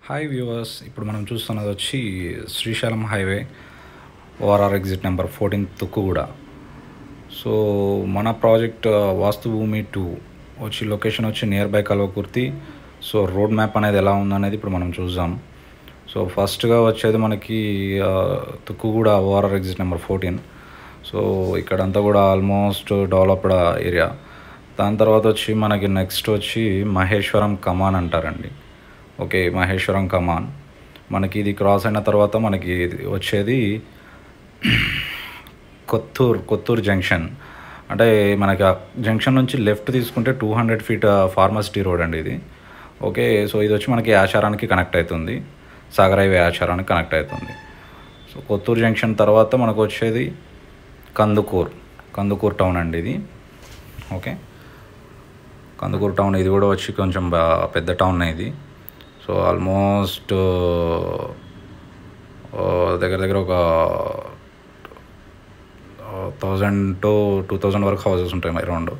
Hi viewers, ఇప్పుడు మనం చూస్తున్నది వచ్చి Srisailam highway ORR exit number 14 Tukkuguda. So మన ప్రాజెక్ట్ వాస్తు భూమి 2 వచ్చి లొకేషన్ వచ్చి near by Kalwakurthy. So road map అనేది ఎలా ఉందనేది ఇప్పుడు మనం చూద్దాం. సో ఫస్ట్గా వచ్చేది మనకి Tukkuguda ORR exit number 14. So ఇక్కడంతా కూడా ఆల్మోస్ట్ డెవలప్డ్ ఏరియా. దాని తర్వాత వచ్చి మనకి నెక్స్ట్ వచ్చి మహేశ్వరం కమాన్ అంటారండి. ఓకే, మహేశ్వరం కమాన్ మనకి ఇది క్రాస్ అయిన తర్వాత మనకి వచ్చేది కొత్తూరు జంక్షన్. అంటే మనకి ఆ జంక్షన్ నుంచి లెఫ్ట్ తీసుకుంటే 200 ఫీట్ ఫార్మసిటీ రోడ్ అండి ఇది. ఓకే, సో ఇది వచ్చి మనకి ఆచారానికి కనెక్ట్ అవుతుంది, సాగర్ హైవే ఆచారానికి కనెక్ట్ అవుతుంది. సో కొత్తూరు జంక్షన్ తర్వాత మనకు వచ్చేది కందుకూరు టౌన్ అండి ఇది. ఓకే, కందుకూరు టౌన్ ఇది కూడా వచ్చి కొంచెం పెద్ద టౌన్ ఇది. సో ఆల్మోస్ట్ దగ్గర ఒక 1000 to 2000 వరకు హౌసెస్ ఉంటాయి అరౌండ్.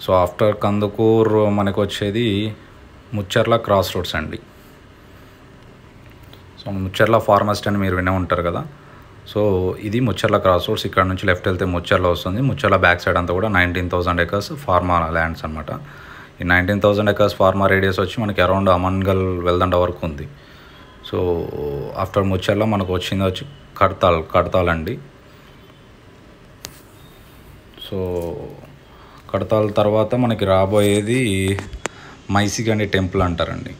సో ఆఫ్టర్ కందుకూర్ మనకు వచ్చేది ముచ్చర్ల క్రాస్ రోడ్స్ అండి. సో ముచ్చర్ల ఫార్మసిటీ అని మీరు వినే ఉంటారు కదా. సో ఇది ముచ్చర్ల క్రాస్ రోడ్స్. ఇక్కడ నుంచి లెఫ్ట్ వెళ్తే ముచ్చర్ల వస్తుంది. ముచ్చర్ల బ్యాక్ సైడ్ అంతా కూడా 19,000 acres ఫార్మా ల్యాండ్స్ అనమాట. ఈ 19,000 acres ఫార్మా రేడియస్ వచ్చి మనకి అరౌండ్ అమన్గల్ వెల్దండ వరకు ఉంది. సో ఆఫ్టర్ ముచ్చర్ల మనకు వచ్చింది వచ్చి కడతాల్ అండి. సో కడతాల్ తర్వాత మనకి రాబోయేది మైసిగండి టెంపుల్ అంటారండి.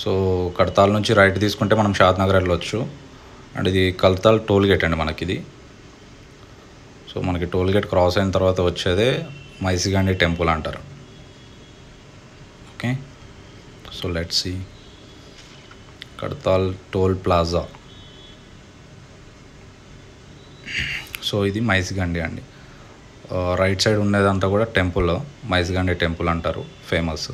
సో కడతాల్ నుంచి రైట్ తీసుకుంటే మనం షాద్ నగర్ వెళ్ళొచ్చు. అండ్ ఇది కడతాల్ టోల్ గేట్ అండి మనకి ఇది. సో మనకి టోల్ గేట్ క్రాస్ అయిన తర్వాత వచ్చేదే మైసిగండి టెంపుల్ అంటారు. Okay, so let's see Kadthal toll plaza. So ఇది మైసిగండి అండి. రైట్ సైడ్ ఉండేదంతా కూడా టెంపుల్, మైసిగండి టెంపుల్ అంటారు, ఫేమస్.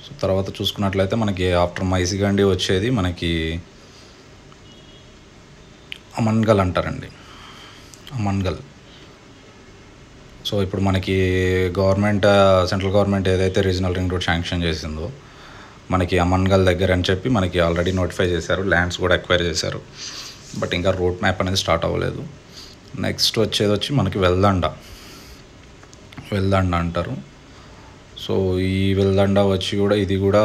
సో తర్వాత చూసుకున్నట్లయితే మనకి ఆఫ్టర్ మైసిగండి వచ్చేది మనకి అమన్గల్ అంటారండి, అమన్గల్. సో ఇప్పుడు మనకి సెంట్రల్ గవర్నమెంట్ ఏదైతే రీజనల్ రింగ్ రోడ్ శాంక్షన్ చేసిందో మనకి అమన్గల్ దగ్గర అని చెప్పి మనకి ఆల్రెడీ నోటిఫై చేశారు, ల్యాండ్స్ కూడా ఎక్వైర్ చేశారు. బట్ ఇంకా రోడ్ మ్యాప్ అనేది స్టార్ట్ అవ్వలేదు. నెక్స్ట్ వచ్చేది వచ్చి మనకి వెల్దండ అంటారు. సో ఈ వెల్దండ వచ్చి కూడా ఇది కూడా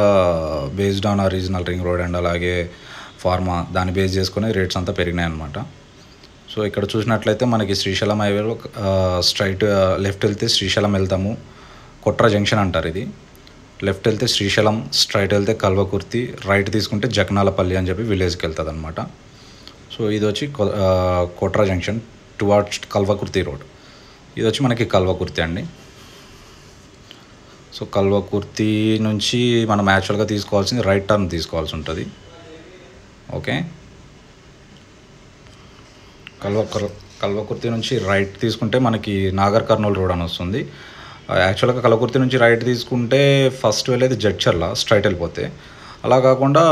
బేస్డ్ ఆన్ ఆ రీజనల్ రింగ్ రోడ్ అండ్ అలాగే ఫార్మా దాన్ని బేస్ చేసుకుని రేట్స్ అంతా పెరిగినాయి అనమాట. సో ఇక్కడ చూసినట్లయితే మనకి శ్రీశైలం హైవేలో స్ట్రైట్ లెఫ్ట్ వెళ్తే శ్రీశైలం వెళ్తాము, కొట్ర జంక్షన్ అంటారు ఇది. లెఫ్ట్ వెళ్తే శ్రీశైలం, స్ట్రైట్ వెళ్తే కల్వకుర్తి, రైట్ తీసుకుంటే జక్నాలపల్లి అని చెప్పి విలేజ్కి వెళ్తుంది అనమాట. సో ఇది వచ్చి Kotra junction towards Kalwakurthy road. ఇది వచ్చి మనకి కల్వకుర్తి అండి. సో కల్వకుర్తి నుంచి మనం యాక్చువల్గా తీసుకోవాల్సింది రైట్ టర్న్ తీసుకోవాల్సి ఉంటుంది. ఓకే, కల్వకుర్తి నుంచి రైట్ తీసుకుంటే మనకి నాగర్ కర్నూలు రోడ్ అని వస్తుంది. యాక్చువల్గా కల్వకుర్తి నుంచి రైట్ తీసుకుంటే ఫస్ట్ వెళ్ళేది జడ్చర్ల స్ట్రైట్ వెళ్ళిపోతే. అలా కాకుండా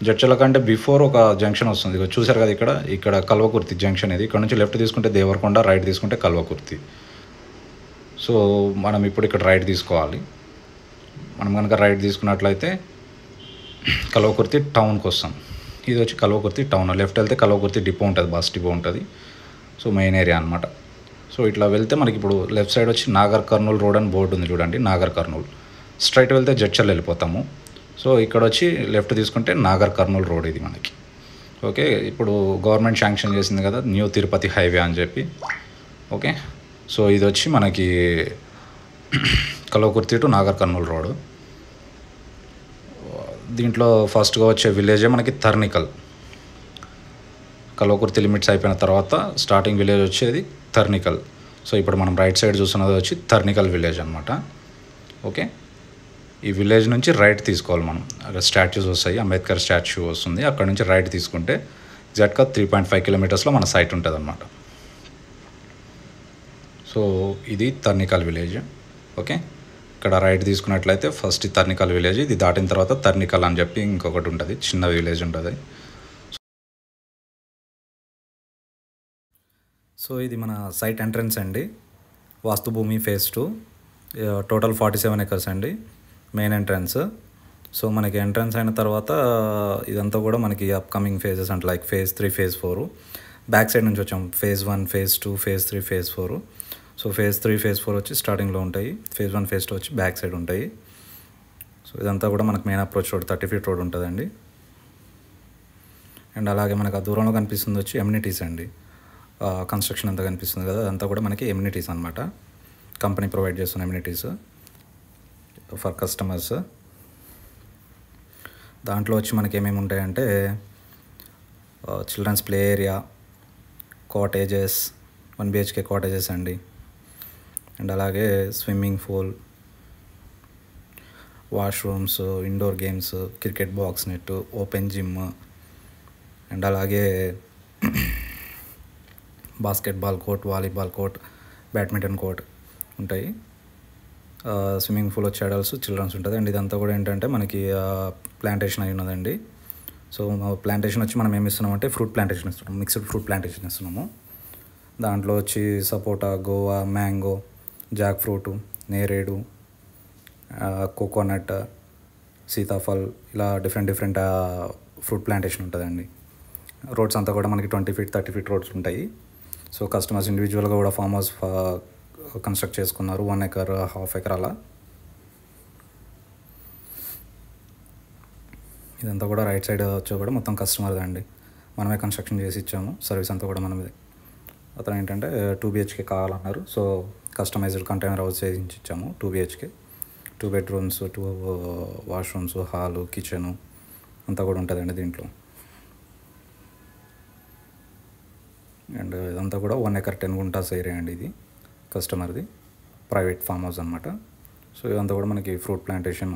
జడ్చర్ల కంటే బిఫోర్ ఒక జంక్షన్ వస్తుంది, చూసారు కదా ఇక్కడ కల్వకుర్తి జంక్షన్ ఇది. ఇక్కడ నుంచి లెఫ్ట్ తీసుకుంటే దేవరకొండ, రైట్ తీసుకుంటే కల్వకుర్తి. సో మనం ఇప్పుడు ఇక్కడ రైట్ తీసుకోవాలి. మనం కనుక రైట్ తీసుకున్నట్లయితే కల్వకుర్తి టౌన్కి వస్తాం. ఇది వచ్చి కల్వకుర్తి టౌన్. లెఫ్ట్ వెళ్తే కల్వకుర్తి డిపో ఉంటుంది, బస్ డిపో ఉంటుంది. సో మెయిన్ ఏరియా అనమాట. సో ఇట్లా వెళ్తే మనకి ఇప్పుడు లెఫ్ట్ సైడ్ వచ్చి నాగర్ కర్నూలు రోడ్ అని బోర్డు ఉంది చూడండి, నాగర్ కర్నూలు. స్ట్రైట్ వెళ్తే జడ్చర్ల వెళ్ళిపోతాము. సో ఇక్కడ వచ్చి లెఫ్ట్ తీసుకుంటే నాగర్ కర్నూలు రోడ్ ఇది మనకి. ఓకే, ఇప్పుడు గవర్నమెంట్ శాంక్షన్ చేసింది కదా న్యూ తిరుపతి హైవే అని చెప్పి. ఓకే, సో ఇది వచ్చి మనకి కల్వకుర్తి టు నాగర్ కర్నూలు రోడ్. దీంట్లో ఫస్ట్గా వచ్చే విలేజే మనకి తర్నికల్. కల్వకుర్తి లిమిట్స్ అయిపోయిన తర్వాత స్టార్టింగ్ విలేజ్ వచ్చేది తర్నికల్. సో ఇప్పుడు మనం రైట్ సైడ్ చూస్తున్నది వచ్చి తర్నికల్ విలేజ్ అనమాట. ఓకే, ఈ విలేజ్ నుంచి రైట్ తీసుకోవాలి మనం. అక్కడ స్టాచ్యూస్ వస్తాయి, అంబేద్కర్ స్టాచ్యూ వస్తుంది. అక్కడ నుంచి రైట్ తీసుకుంటే ఎగ్జాక్ట్గా 3.5 kilometers మన సైట్ ఉంటుంది అనమాట. సో ఇది తర్నికల్ విలేజ్. ఓకే, ఇక్కడ రైట్ తీసుకున్నట్లయితే ఫస్ట్ తర్నికల్ విలేజ్. ఇది దాటిన తర్వాత తర్నికల్ అని చెప్పి ఇంకొకటి ఉంటుంది, చిన్న విలేజ్ ఉంటుంది. సో ఇది మన సైట్ ఎంట్రన్స్ అండి, వాస్తు భూమి phase 2. టోటల్ 47 ఎకర్స్ అండి మెయిన్ ఎంట్రన్స్. సో మనకి ఎంట్రన్స్ అయిన తర్వాత ఇదంతా కూడా మనకి అప్కమింగ్ ఫేజెస్ అంటే like phase 3 phase 4 back side నుంచి వచ్చాం. Phase 1 phase 2 phase 3 phase 4. So phase 3 phase 4 వచ్చి స్టార్టింగ్లో ఉంటాయి, ఫేజ్ 1 ఫేజ్ 2 వచ్చి బ్యాక్ సైడ్ ఉంటాయి. సో ఇదంతా కూడా మనకు main approach road 30 feet road ఉంటుందండి. అండ్ అలాగే మనకు ఆ దూరంలో కనిపిస్తుంది వచ్చి ఎమ్యూనిటీస్ అండి. కన్స్ట్రక్షన్ అంతా కనిపిస్తుంది కదా, అదంతా కూడా మనకి ఎమ్యూనిటీస్ అనమాట. కంపెనీ ప్రొవైడ్ చేస్తున్న ఎమ్యూనిటీస్ ఫర్ కస్టమర్స్. దాంట్లో వచ్చి మనకి ఏమేమి ఉంటాయంటే childrens play area, cottages, 1 BHK cottages అండి. అండ్ అలాగే swimming pool, washrooms, indoor games, cricket box net, open gym, and అలాగే basketball court, volleyball court, badminton court ఉంటాయి. స్విమ్మింగ్ పూల్ వచ్చి అడల్ట్స్, చిల్డ్రన్స్ ఉంటుంది. అండ్ ఇదంతా కూడా ఏంటంటే మనకి ప్లాంటేషన్ అయి ఉన్నదండి. సో ప్లాంటేషన్ వచ్చి మనం ఏమి ఇస్తున్నామంటే ఫ్రూట్ ప్లాంటేషన్ ఇస్తున్నాం, మిక్స్డ్ ఫ్రూట్ ప్లాంటేషన్ ఇస్తున్నాము. దాంట్లో వచ్చి సపోటా, గోవా, మ్యాంగో, జాక్ ఫ్రూటు, నేరేడు, కోకోనట్, సీతాఫల్, ఇలా డిఫరెంట్ ఫ్రూట్ ప్లాంటేషన్ ఉంటుందండి. రోడ్స్ అంతా కూడా మనకి 20 ఫీట్ 30 ఫీట్ రోడ్స్ ఉంటాయి. సో కస్టమర్స్ ఇండివిజువల్గా కూడా ఫామ్ హౌస్ కన్స్ట్రక్ట్ చేసుకున్నారు, 1 ఎకర్, ½ ఎకర్ అలా. ఇదంతా కూడా రైట్ సైడ్ వచ్చి కూడా మొత్తం కస్టమర్దే అండి, మనమే కన్స్ట్రక్షన్ చేసి ఇచ్చాము. సర్వీస్ అంతా కూడా మనమే. అతను ఏంటంటే 2 BHK కావాలన్నారు. సో కస్టమైజ్డ్ కంటైనర్ హౌస్ చేసి ఇచ్చాము. 2 BHK, 2 bedrooms, 2 washrooms, hall, kitchen అంతా కూడా ఉంటుందండి దీంట్లో. అండ్ ఇదంతా కూడా 1 ఎకర్ 10 గుంటాస్ ఏరియా అండి. ఇది కస్టమర్ది ప్రైవేట్ ఫామ్ హౌస్ అనమాట. సో ఇదంతా కూడా మనకి ఫ్రూట్ ప్లాంటేషన్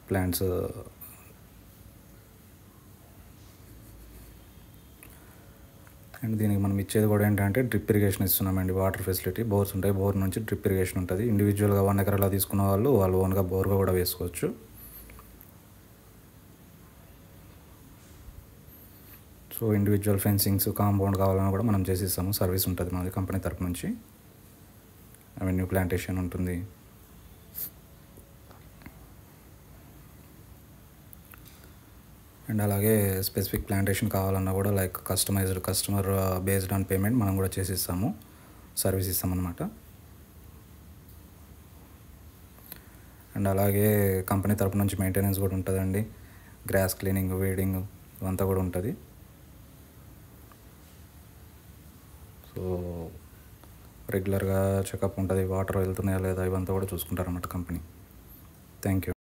ప్లాంట్స్. అండ్ దీనికి మనం ఇచ్చేది కూడా ఏంటంటే డ్రిప్ ఇరిగేషన్ ఇస్తున్నామండి. వాటర్ ఫెసిలిటీ, బోర్స్ ఉంటాయి, బోర్ నుంచి డ్రిప్ ఇరిగేషన్ ఉంటుంది. ఇండివిజువల్గా 1 ఎకర్ అలా తీసుకున్న వాళ్ళు ఓన్గా బోర్గా కూడా వేసుకోవచ్చు. సో ఇండివిజువల్ ఫెన్సింగ్స్, కాంపౌండ్ కావాలన్నా కూడా మనం చేసి ఇస్తాము. సర్వీస్ ఉంటుంది మనది కంపెనీ తరపు నుంచి. అవెన్యూ ప్లాంటేషన్ ఉంటుంది. అండ్ అలాగే స్పెసిఫిక్ ప్లాంటేషన్ కావాలన్నా కూడా like customized customer based on payment మనం కూడా చేసి ఇస్తాము, సర్వీస్ ఇస్తామన్నమాట. అండ్ అలాగే కంపెనీ తరపు నుంచి మెయింటెనెన్స్ కూడా ఉంటుందండి. గ్రాస్ క్లీనింగ్, వీడింగ్ ఇవంతా కూడా ఉంటుంది. సో రెగ్యులర్గా చెకప్ ఉంటుంది, వాటర్ వెళ్తున్నాయా లేదా ఇవంతా కూడా చూసుకుంటారన్నమాట కంపెనీ. Thank you.